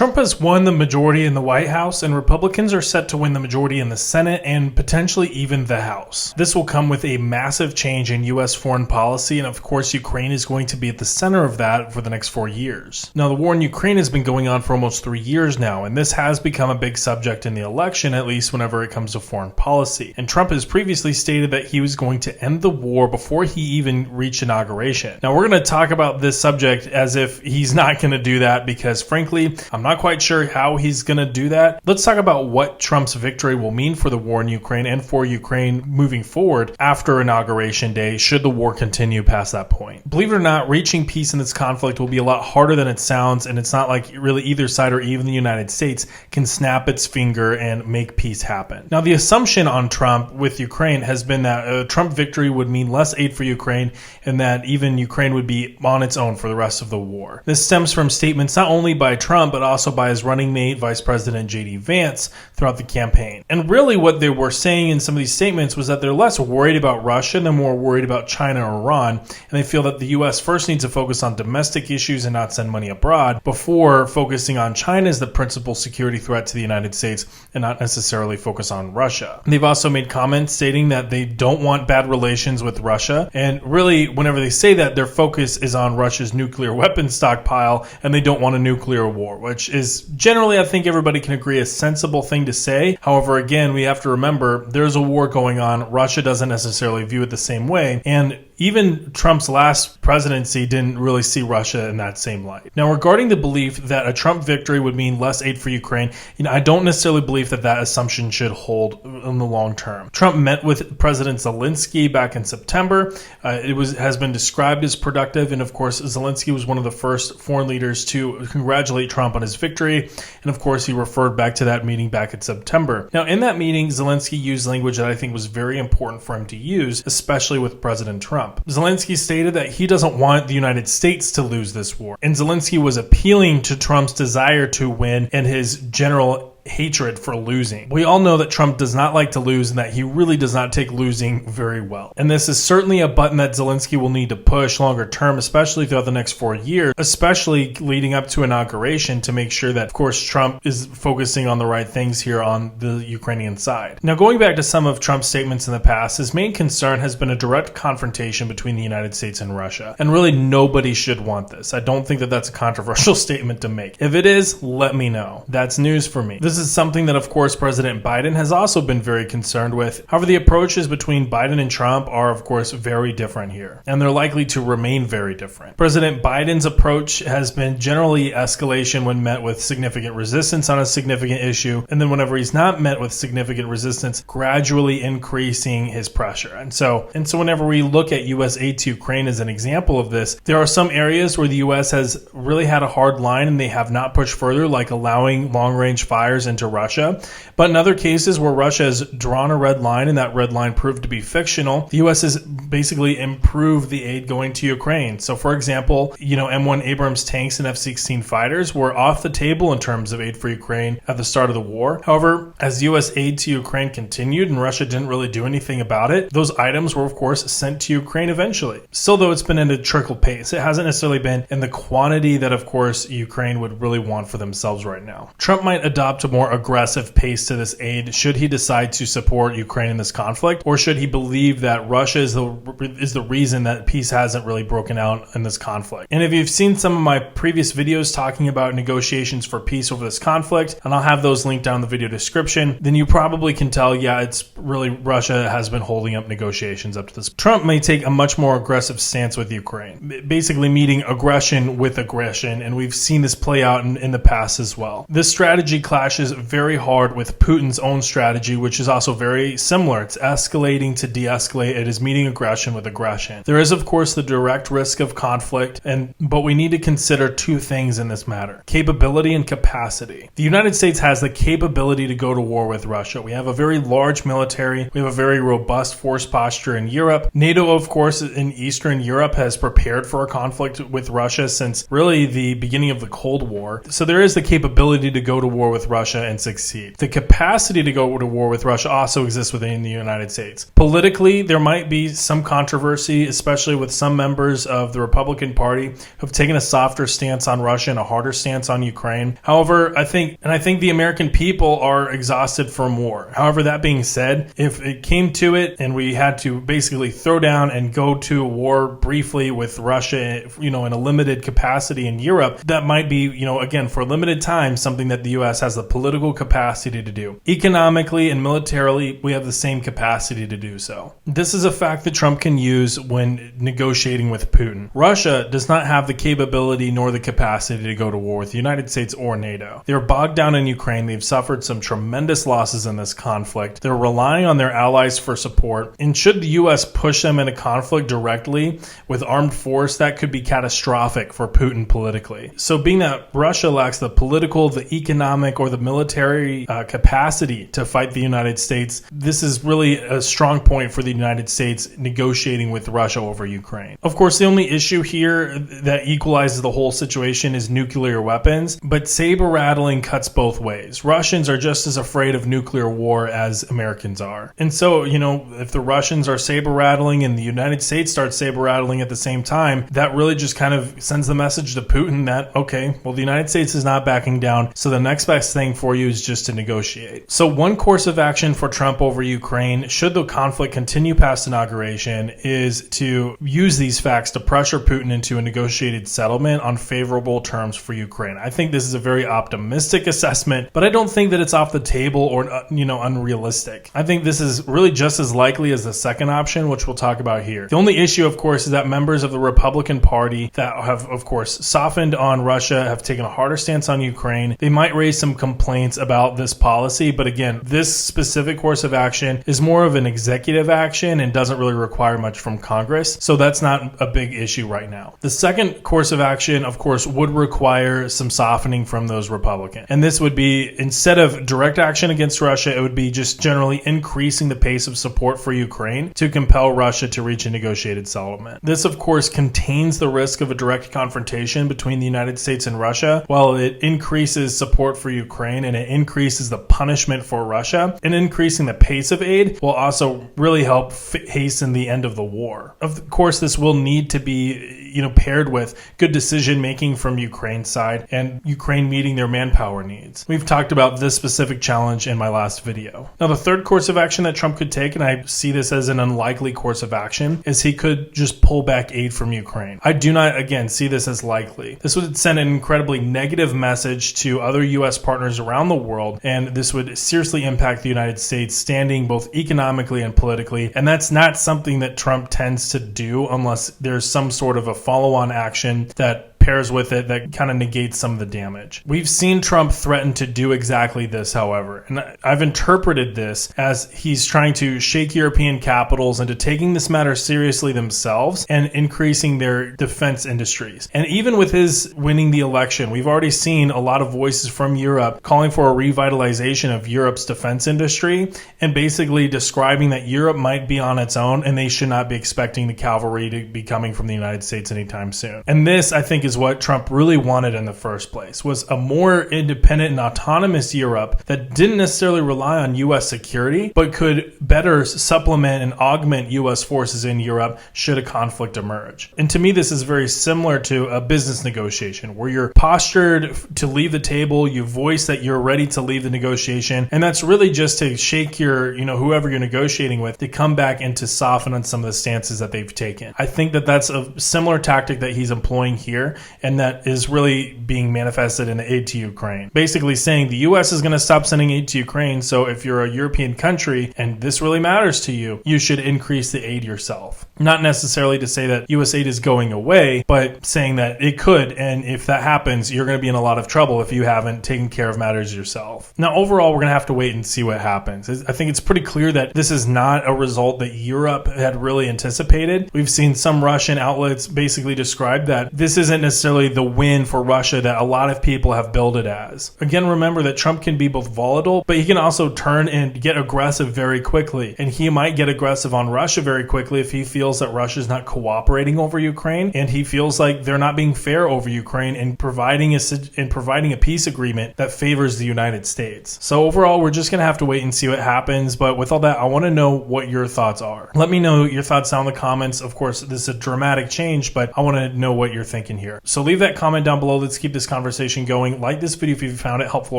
Trump has won the majority in the White House, and Republicans are set to win the majority in the Senate and potentially even the House. This will come with a massive change in U.S. foreign policy, and of course Ukraine is going to be at the center of that for the next 4 years. Now, the war in Ukraine has been going on for almost 3 years now, and this has become a big subject in the election, at least whenever it comes to foreign policy. And Trump has previously stated that he was going to end the war before he even reached inauguration. Now, we're going to talk about this subject as if he's not going to do that because, frankly, I'm not quite sure how he's going to do that. Let's talk about what Trump's victory will mean for the war in Ukraine and for Ukraine moving forward after Inauguration Day, should the war continue past that point. Believe it or not, reaching peace in this conflict will be a lot harder than it sounds, and it's not like really either side or even the United States can snap its finger and make peace happen. Now, the assumption on Trump with Ukraine has been that a Trump victory would mean less aid for Ukraine and that even Ukraine would be on its own for the rest of the war. This stems from statements not only by Trump, but also by his running mate, Vice President J.D. Vance, throughout the campaign. And really what they were saying in some of these statements was that they're less worried about Russia and they're more worried about China or Iran, and they feel that the U.S. first needs to focus on domestic issues and not send money abroad before focusing on China as the principal security threat to the United States and not necessarily focus on Russia. They've also made comments stating that they don't want bad relations with Russia, and really whenever they say that, their focus is on Russia's nuclear weapons stockpile and they don't want a nuclear war, which is generally, I think everybody can agree, a sensible thing to say. However, again, we have to remember there's a war going on. Russia doesn't necessarily view it the same way, and even Trump's last presidency didn't really see Russia in that same light. Now, regarding the belief that a Trump victory would mean less aid for Ukraine, I don't necessarily believe that that assumption should hold in the long term. Trump met with President Zelensky back in September. It has been described as productive, and of course, Zelensky was one of the first foreign leaders to congratulate Trump on his victory, and of course, he referred back to that meeting back in September. Now, in that meeting, Zelensky used language that I think was very important for him to use, especially with President Trump. Zelensky stated that he doesn't want the United States to lose this war, and Zelensky was appealing to Trump's desire to win and his general hatred for losing. We all know that Trump does not like to lose and that he really does not take losing very well. And this is certainly a button that Zelensky will need to push longer term, especially throughout the next 4 years, especially leading up to inauguration, to make sure that, of course, Trump is focusing on the right things here on the Ukrainian side. Now, going back to some of Trump's statements in the past, his main concern has been a direct confrontation between the United States and Russia. And really, nobody should want this. I don't think that that's a controversial statement to make. If it is, let me know. That's news for me. This is something that, of course, President Biden has also been very concerned with. However, the approaches between Biden and Trump are, of course, very different here, and they're likely to remain very different. President Biden's approach has been generally escalation when met with significant resistance on a significant issue, and then whenever he's not met with significant resistance, gradually increasing his pressure. And so whenever we look at U.S. aid to Ukraine as an example of this, there are some areas where the U.S. has really had a hard line and they have not pushed further, like allowing long-range fires into Russia. But in other cases where Russia has drawn a red line and that red line proved to be fictional, the U.S. has basically improved the aid going to Ukraine. So, for example, M1 Abrams tanks and F-16 fighters were off the table in terms of aid for Ukraine at the start of the war. However, as U.S. aid to Ukraine continued and Russia didn't really do anything about it, those items were, of course, sent to Ukraine eventually. Still, though, it's been at a trickle pace. It hasn't necessarily been in the quantity that, of course, Ukraine would really want for themselves right now. Trump might adopt a more aggressive pace to this aid should he decide to support Ukraine in this conflict, or should he believe that Russia is the reason that peace hasn't really broken out in this conflict. And if you've seen some of my previous videos talking about negotiations for peace over this conflict, and I'll have those linked down in the video description, then you probably can tell, yeah, it's really Russia has been holding up negotiations up to this. Trump may take a much more aggressive stance with Ukraine, basically meeting aggression with aggression, and we've seen this play out in the past as well. This strategy clashes very hard with Putin's own strategy, which is also very similar. It's escalating to de-escalate. It is meeting aggression with aggression. There is, of course, the direct risk of conflict, but we need to consider two things in this matter: capability and capacity. The United States has the capability to go to war with Russia. We have a very large military. We have a very robust force posture in Europe. NATO, of course, in Eastern Europe has prepared for a conflict with Russia since really the beginning of the Cold War. So there is the capability to go to war with Russia. Russia and succeed. The capacity to go to war with Russia also exists within the United States. Politically, there might be some controversy, especially with some members of the Republican Party who have taken a softer stance on Russia and a harder stance on Ukraine. However, I think the American people are exhausted from war. However, that being said, if it came to it and we had to basically throw down and go to war briefly with Russia, in a limited capacity in Europe, that might be, again, for a limited time, something that the U.S. has the political capacity to do. Economically and militarily, we have the same capacity to do so. This is a fact that Trump can use when negotiating with Putin. Russia does not have the capability nor the capacity to go to war with the United States or NATO. They're bogged down in Ukraine. They've suffered some tremendous losses in this conflict. They're relying on their allies for support. And should the U.S. push them into conflict directly with armed force, that could be catastrophic for Putin politically. So being that Russia lacks the political, the economic, or the military capacity to fight the United States, this is really a strong point for the United States negotiating with Russia over Ukraine. Of course, the only issue here that equalizes the whole situation is nuclear weapons, but saber rattling cuts both ways. Russians are just as afraid of nuclear war as Americans are. And so, if the Russians are saber rattling and the United States starts saber rattling at the same time, that really just kind of sends the message to Putin that, okay, well, the United States is not backing down, so the next best thing for you is just to negotiate. So one course of action for Trump over Ukraine, should the conflict continue past inauguration, is to use these facts to pressure Putin into a negotiated settlement on favorable terms for Ukraine. I think this is a very optimistic assessment, but I don't think that it's off the table or, unrealistic. I think this is really just as likely as the second option, which we'll talk about here. The only issue, of course, is that members of the Republican Party that have, of course, softened on Russia, have taken a harder stance on Ukraine. They might raise some complaints about this policy, but again, this specific course of action is more of an executive action and doesn't really require much from Congress, so that's not a big issue right now. The second course of action, of course, would require some softening from those Republicans, and this would be, instead of direct action against Russia, it would be just generally increasing the pace of support for Ukraine to compel Russia to reach a negotiated settlement. This, of course, contains the risk of a direct confrontation between the United States and Russia, while it increases support for Ukraine and it increases the punishment for Russia, and increasing the pace of aid will also really help hasten the end of the war. Of course, this will need to be paired with good decision making from Ukraine's side and Ukraine meeting their manpower needs. We've talked about this specific challenge in my last video. Now, the third course of action that Trump could take, and I see this as an unlikely course of action, is he could just pull back aid from Ukraine. I do not, again, see this as likely. This would send an incredibly negative message to other U.S. partners around the world, and this would seriously impact the United States standing both economically and politically, and that's not something that Trump tends to do unless there's some sort of a follow-on action that pairs with it that kind of negates some of the damage. We've seen Trump threaten to do exactly this, however, and I've interpreted this as he's trying to shake European capitals into taking this matter seriously themselves and increasing their defense industries. And even with his winning the election, we've already seen a lot of voices from Europe calling for a revitalization of Europe's defense industry and basically describing that Europe might be on its own and they should not be expecting the cavalry to be coming from the United States anytime soon. And this, I think, is what Trump really wanted in the first place, was a more independent and autonomous Europe that didn't necessarily rely on U.S. security, but could better supplement and augment U.S. forces in Europe should a conflict emerge. And to me, this is very similar to a business negotiation where you're postured to leave the table, you voice that you're ready to leave the negotiation, and that's really just to shake your, whoever you're negotiating with to come back and to soften on some of the stances that they've taken. I think that that's a similar tactic that he's employing here, and that is really being manifested in the aid to Ukraine. Basically saying the U.S. is going to stop sending aid to Ukraine, so if you're a European country and this really matters to you, you should increase the aid yourself. Not necessarily to say that U.S. aid is going away, but saying that it could, and if that happens, you're going to be in a lot of trouble if you haven't taken care of matters yourself. Now, overall, we're going to have to wait and see what happens. I think it's pretty clear that this is not a result that Europe had really anticipated. We've seen some Russian outlets basically describe that this isn't necessarily the win for Russia that a lot of people have billed it as. Again, remember that Trump can be both volatile, but he can also turn and get aggressive very quickly. And he might get aggressive on Russia very quickly if he feels that Russia's not cooperating over Ukraine, and he feels like they're not being fair over Ukraine and providing a peace agreement that favors the United States. So overall, we're just going to have to wait and see what happens. But with all that, I want to know what your thoughts are. Let me know your thoughts down in the comments. Of course, this is a dramatic change, but I want to know what you're thinking here. So leave that comment down below. Let's keep this conversation going. Like this video if you found it helpful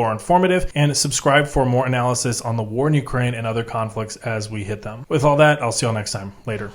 or informative, and subscribe for more analysis on the war in Ukraine and other conflicts as we hit them. With all that, I'll see you all next time. Later.